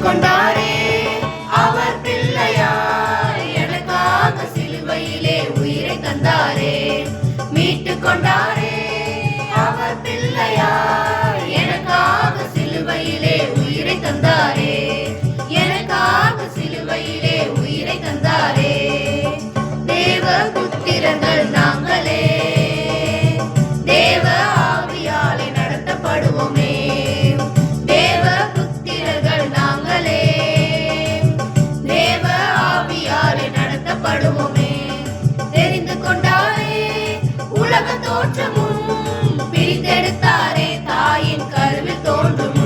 கொண்டாரே அவர் பிள்ளையார் எனக்காக சிலுவையிலே உயிரை தந்தாரே மீட்டு கொண்டாரே அவர் பிள்ளையார் எனக்காக சிலுவையிலே உயிரை தந்தாரே எனக்காக சிலுவையிலே உயிரை தந்தாரே தேவ புத்திரர்கள் நாங்களே தேவ ஆவியாலே நடத்தப்படுவோமே தேவ புத்திரர்கள் நாங்களே தேவ ஆவியாலே நடத்தப்படுவோமே தெரிந்து கொண்டாரே உலக தோற்றமும் பிரித்தெடுத்தாரே தாயின் கருவில் தோன்றும்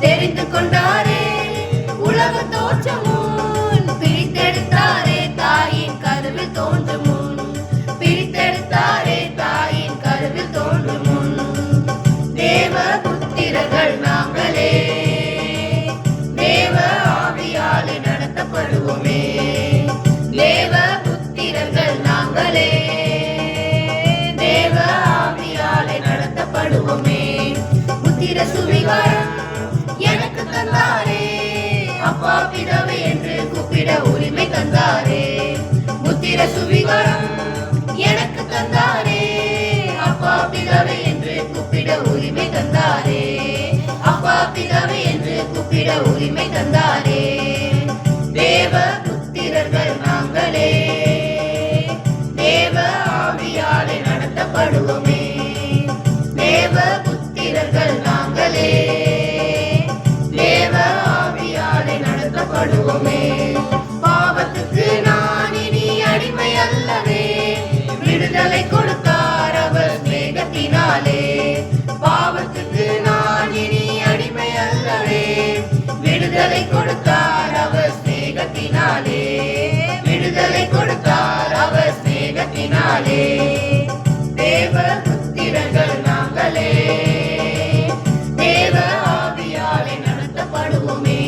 தெரிந்து கொண்டாரே உலக தோற்றமும் பிரித்தெடுத்தாரே தாயின் கருவில் தோன்றும் பிரித்தெடுத்தாரே தாயின் கருவில் தோன்றும் தேவ புத்திரர்கள் நாங்களே தேவ ஆவியாலே நடத்தப்படுவோமே தேவ புத்திரர்கள் நாங்களே தேவ ஆவியாலே நடத்தப்படுவோமே புத்திர சுவிகாரம் எனக்கு தந்தாரே அப்பா பிதாவே என்று கூப்பிட உரிமை தந்தாரே புத்திர சுவிகாரம் எனக்கு தந்தாரே அப்பா பிதாவே என்று கூப்பிட உரிமை தந்தாரே அப்பா பிதாவே என்று கூப்பிட உரிமை தந்தாரே தேவ புத்திரர்கள் நாங்களே தேவ ஆவியாலே நடத்தப்படுவோமே தேவ புத்திரர்கள் நாங்களே தேவ ஆவியாலே நடத்தப்படுவோமே பாவத்துக்கு நான் இனி அடிமை அல்லவே விடுதலை கொடுத்தார் அவர் மேகத்தினாலே பாவத்துக்கு நான் இனி அடிமை அல்லவே விடுதலை கொடுத்தார் அவர் மேகத்தினாலே விடுதலை கொடுத்தார் அவர் மேகத்தினாலே தேவ புத்திரர்கள் நாங்களே தேவ ஆவியாலே நடத்தப்படுவோமே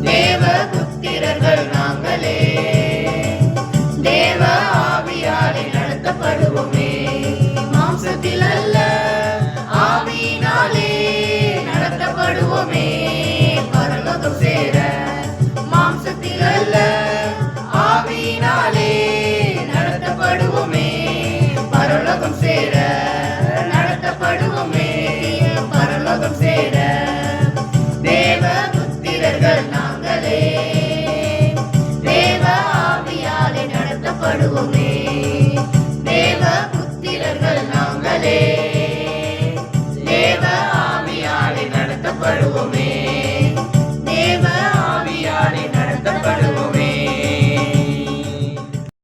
தேவ புத்திரர்கள் நாங்களே தேவ ஆவியாலே நடத்தப்படுவோமே மாம்சத்தில் அல்ல ஆவியினாலே நடத்தப்படுவோமே பரலோகம் சேர மாம்சத்தில் அல்ல ஆவியினாலே நடத்தப்படுவோமே பரலோகம் சேர நடத்தப்படுவோமே பரலோகம் சேர